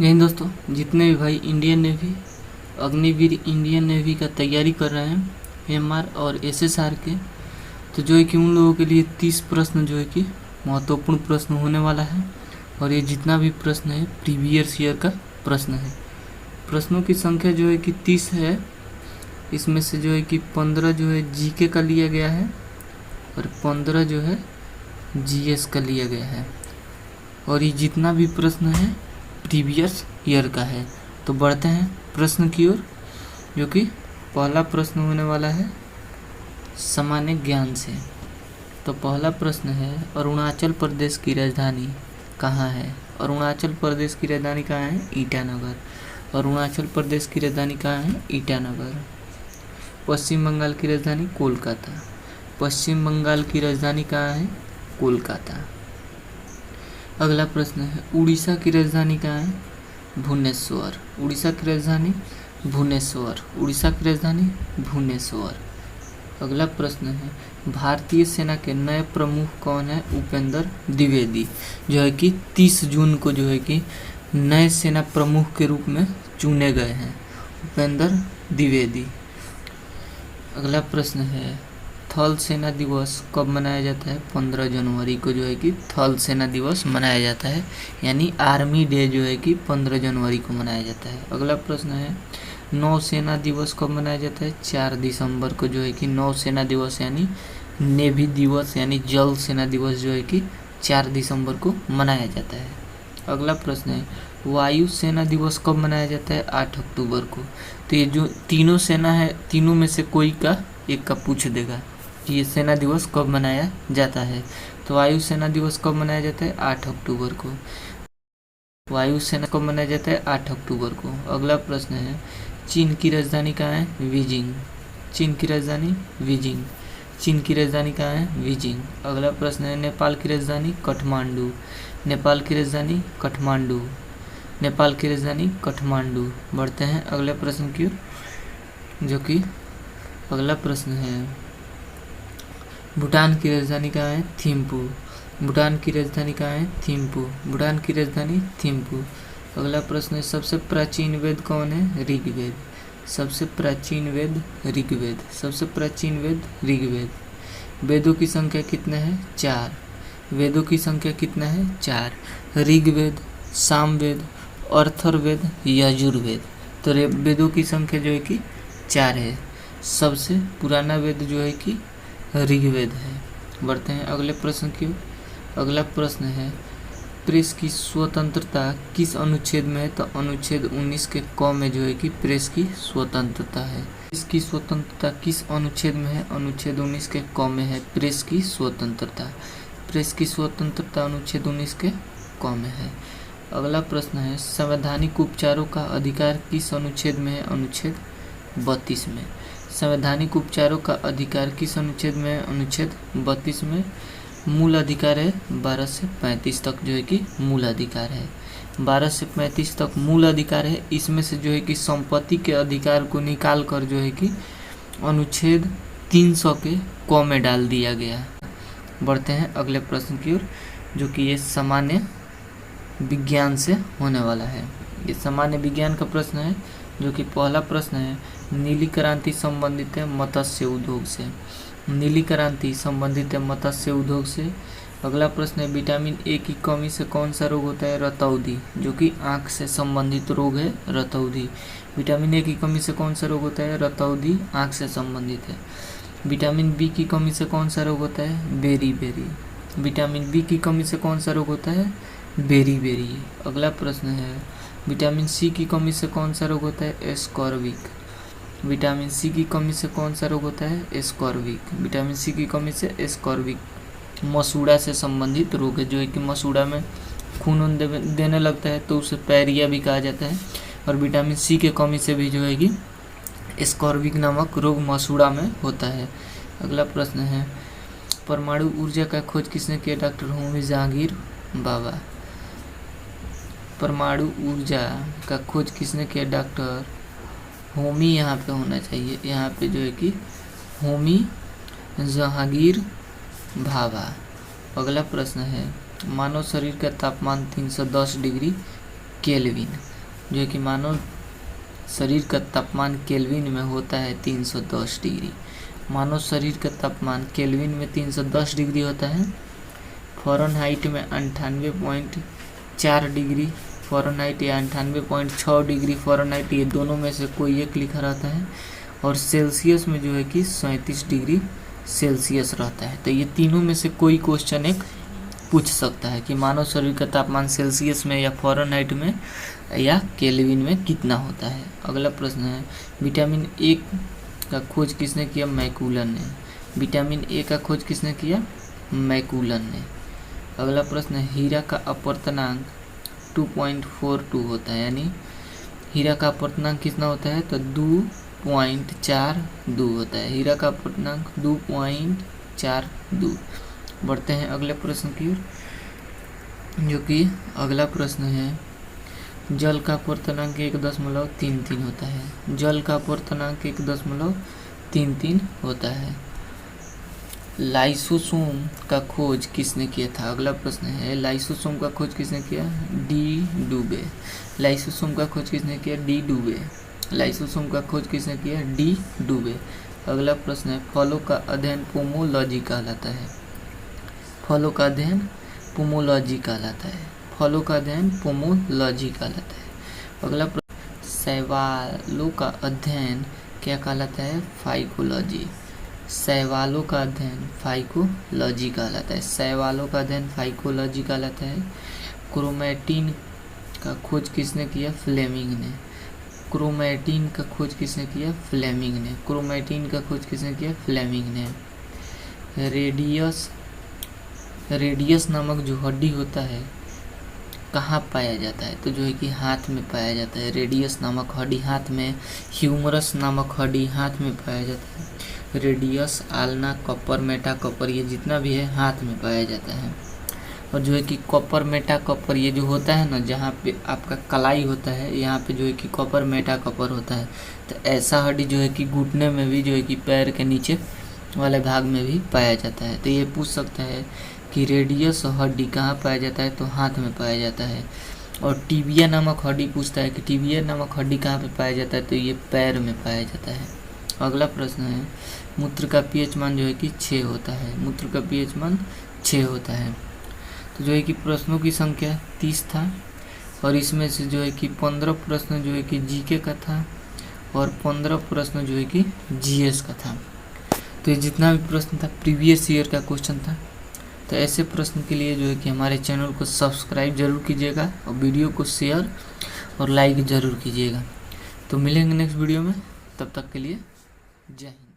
जय हिंद दोस्तों, जितने भी भाई Indian navy, Agniveer Indian navy का तैयारी कर रहे हैं एमआर और एसएसआर के, तो जो है कि उन लोगों के लिए 30 प्रश्न जो है कि महत्वपूर्ण प्रश्न होने वाला है। और ये जितना भी प्रश्न है प्रीवियस ईयर का प्रश्न है। प्रश्नों की संख्या जो है कि 30 है। इसमें से जो है कि 15 जो है जीके का लिया गया है और 15 जो है जीएस का लिया गया है। और ये जितना भी प्रश्न है प्रीवियस ईयर का है। तो बढ़ते हैं प्रश्न की ओर, जो कि पहला प्रश्न होने वाला है सामान्य ज्ञान से। तो पहला प्रश्न है, अरुणाचल प्रदेश की राजधानी कहाँ है? अरुणाचल प्रदेश की राजधानी कहाँ है? ईटानगर। अरुणाचल प्रदेश की राजधानी कहाँ है? ईटानगर। पश्चिम बंगाल की राजधानी कोलकाता। पश्चिम बंगाल की राजधानी कहाँ है? कोलकाता। अगला प्रश्न है, उड़ीसा की राजधानी कहाँ है? भुवनेश्वर। उड़ीसा की राजधानी भुवनेश्वर। उड़ीसा की राजधानी भुवनेश्वर। अगला प्रश्न है, भारतीय सेना के नए प्रमुख कौन है? उपेंद्र द्विवेदी, जो है कि 30 जून को जो है कि नए सेना प्रमुख के रूप में चुने गए हैं, उपेंद्र द्विवेदी। अगला प्रश्न है, थल सेना दिवस कब मनाया जाता है? 15 जनवरी को जो है कि थल सेना दिवस मनाया जाता है, यानी आर्मी डे जो है कि 15 जनवरी को मनाया जाता है। अगला प्रश्न है, नौसेना दिवस कब मनाया जाता है? 4 दिसंबर को जो है कि नौसेना दिवस यानी नेवी दिवस यानी जल सेना दिवस जो है कि 4 दिसंबर को मनाया जाता है। अगला प्रश्न है, वायु सेना दिवस कब मनाया जाता है? 8 अक्टूबर को। तो ये जो तीनों सेना है, तीनों में से कोई का एक का पूछ देगा कि ये सेना दिवस कब मनाया जाता है। तो वायु सेना दिवस कब मनाया जाता है? 8 अक्टूबर को। वायु सेना कब मनाया जाता है? 8 अक्टूबर को। अगला प्रश्न है, चीन की राजधानी कहाँ है? बीजिंग। चीन की राजधानी बीजिंग। चीन की राजधानी कहाँ है? बीजिंग। अगला प्रश्न है, नेपाल की राजधानी काठमांडू। नेपाल की राजधानी काठमांडू। नेपाल की राजधानी काठमांडू। बढ़ते हैं अगले प्रश्न की ओर, जो कि अगला प्रश्न है, भूटान की राजधानी कहाँ है? थिम्पू। भूटान की राजधानी कहाँ है? थिम्पू। भूटान की राजधानी थिम्पू। अगला प्रश्न है, सबसे प्राचीन वेद कौन है? ऋग्वेद। सबसे प्राचीन वेद ऋग्वेद। सबसे प्राचीन वेद ऋग्वेद। वेदों की संख्या कितना है? 4। वेदों की संख्या कितना है? 4। ऋग्वेद, सामवेद, अथर्ववेद, यजुर्वेद। तो वेदों की संख्या जो है कि 4 है। सबसे पुराना वेद जो है कि ऋग्वेद है। बढ़ते हैं अगले प्रश्न की ओर। अगला प्रश्न है, प्रेस की स्वतंत्रता किस अनुच्छेद में है? तो अनुच्छेद 19 के क में जो है कि प्रेस की स्वतंत्रता है। प्रेस की स्वतंत्रता किस अनुच्छेद में है? अनुच्छेद 19 के क में है प्रेस की स्वतंत्रता। प्रेस की स्वतंत्रता अनुच्छेद 19 के क में है। अगला प्रश्न है, संवैधानिक उपचारों का अधिकार किस अनुच्छेद में है? अनुच्छेद 32 में। संवैधानिक उपचारों का अधिकार किस अनुच्छेद में है? अनुच्छेद 32 में। मूल अधिकार है 12 से 35 तक जो है कि मूल अधिकार है। 12 से 35 तक मूल अधिकार है। इसमें से जो है कि संपत्ति के अधिकार को निकाल कर जो है कि अनुच्छेद 300 के क में डाल दिया गया। बढ़ते हैं अगले प्रश्न की ओर, जो कि ये सामान्य विज्ञान से होने वाला है। ये सामान्य विज्ञान का प्रश्न है, जो कि पहला प्रश्न है, नीली क्रांति संबंधित है मत्स्य उद्योग से। नीली क्रांति संबंधित है मत्स्य उद्योग से। अगला प्रश्न है, विटामिन ए की कमी से कौन सा रोग होता है? रतौंधी, जो कि आँख से संबंधित रोग है रतौंधी। विटामिन ए की कमी से कौन सा रोग होता है? रतौंधी, आँख से संबंधित है। विटामिन बी की कमी से कौन सा रोग होता है? बेरी। विटामिन बी की कमी से कौन सा रोग होता है? बेरी। अगला प्रश्न है, विटामिन सी की कमी से कौन सा रोग होता है? स्कॉर्विक। विटामिन सी की कमी से कौन सा रोग होता है? स्कॉर्विक। विटामिन सी की कमी से स्कॉर्विक मसूड़ा से संबंधित रोग है, जो है कि मसूड़ा में खून देने लगता है तो उसे पैरिया भी कहा जाता है। और विटामिन सी के कमी से भी जो है कि स्कॉर्विक नामक रोग मसूड़ा में होता है। अगला प्रश्न है, परमाणु ऊर्जा का खोज किसने किया? डॉक्टर होमी जहांगीर बाबा। परमाणु ऊर्जा का खोज किसने किया? डॉक्टर होमी, यहाँ पे होना चाहिए, यहाँ पे जो है कि होमी जहांगीर भाभा। अगला प्रश्न है, मानव शरीर का तापमान 310 डिग्री केल्विन जो है कि मानव शरीर का तापमान केल्विन में होता है 310 डिग्री। मानव शरीर का तापमान केल्विन में 310 डिग्री होता है। फ़ारेनहाइट में 98.4 डिग्री फ़ारेनहाइट या 98.6 डिग्री फ़ारेनहाइट, ये दोनों में से कोई एक लिखा रहता है। और सेल्सियस में जो है कि 37 डिग्री सेल्सियस रहता है। तो ये तीनों में से कोई क्वेश्चन एक पूछ सकता है कि मानव शरीर का तापमान सेल्सियस में या फ़ारेनहाइट में या केल्विन में कितना होता है। अगला प्रश्न है, विटामिन ए का खोज किसने किया? मैकुलन ने। विटामिन ए का खोज किसने किया? मैकुलन ने। अगला प्रश्न है, हीरा का अपवर्तनांक 2.42 होता है, यानी हीरा का अपवर्तनांक कितना होता है? तो 2.42 होता है। हीरा का अपवर्तनांक 2.42। बढ़ते हैं अगले प्रश्न की ओर, जो कि अगला प्रश्न है, जल का अपवर्तनांक 1.33 होता है। जल का अपवर्तनांक 1.33 होता है। लाइसोसोम का खोज किसने किया था? अगला प्रश्न है, लाइसोसोम का खोज किसने किया? डी डुबे। लाइसोसोम का खोज किसने किया? डी डुबे। लाइसोसोम का खोज किसने किया? डी डुबे। अगला प्रश्न है, फलों का अध्ययन पोमोलॉजी कहलाता है। फलों का अध्ययन पोमोलॉजी कहलाता है। फलों का अध्ययन पोमोलॉजी कहलाता है। अगला प्रश्न, शैवालों का अध्ययन क्या कहलाता है? फाइकोलॉजी। शैवालों का अध्ययन फाइकोलॉजी कहलाता है। शैवालों का अध्ययन फाइकोलॉजी कहलाता है। क्रोमैटिन का खोज किसने किया? फ्लेमिंग ने। क्रोमैटिन का खोज किसने किया? फ्लेमिंग ने। क्रोमैटिन का खोज किसने किया? फ्लेमिंग ने। रेडियस नामक जो हड्डी होता है कहाँ पाया जाता है? तो जो है कि हाथ में पाया जाता है। रेडियस नामक हड्डी हाथ में, ह्यूमरस नामक हड्डी हाथ में पाया जाता है। रेडियस, आल्ना, कॉपर, मेटाकॉपर, ये जितना भी है हाथ में पाया जाता है। और जो है कि कॉपर, मेटाकॉपर, ये जो होता है ना, जहाँ पे आपका कलाई होता है, यहाँ पे जो है कि कॉपर, मेटाकॉपर होता है। तो ऐसा हड्डी जो है कि घुटने में भी, जो है कि पैर के नीचे वाले भाग में भी पाया जाता है। तो ये पूछ सकता है कि रेडियस हड्डी कहाँ पाया जाता है? तो हाथ में पाया जाता है। और टिबिया नामक हड्डी पूछता है कि टिबिया नामक हड्डी कहाँ पे पाया जाता है? तो ये पैर में पाया जाता है। अगला प्रश्न है, मूत्र का पीएच मान जो है कि 6 होता है। मूत्र का पीएच मान 6 होता है। तो जो है कि प्रश्नों की संख्या 30 था, और इसमें से जो है कि 15 प्रश्न जो है कि जीके का था और 15 प्रश्न जो है कि जीएस का था। तो ये जितना भी प्रश्न था प्रीवियस ईयर का क्वेश्चन था। तो ऐसे प्रश्न के लिए जो है कि हमारे चैनल को सब्सक्राइब जरूर कीजिएगा और वीडियो को शेयर और लाइक ज़रूर कीजिएगा। तो मिलेंगे नेक्स्ट वीडियो में, तब तक के लिए जय हिंद।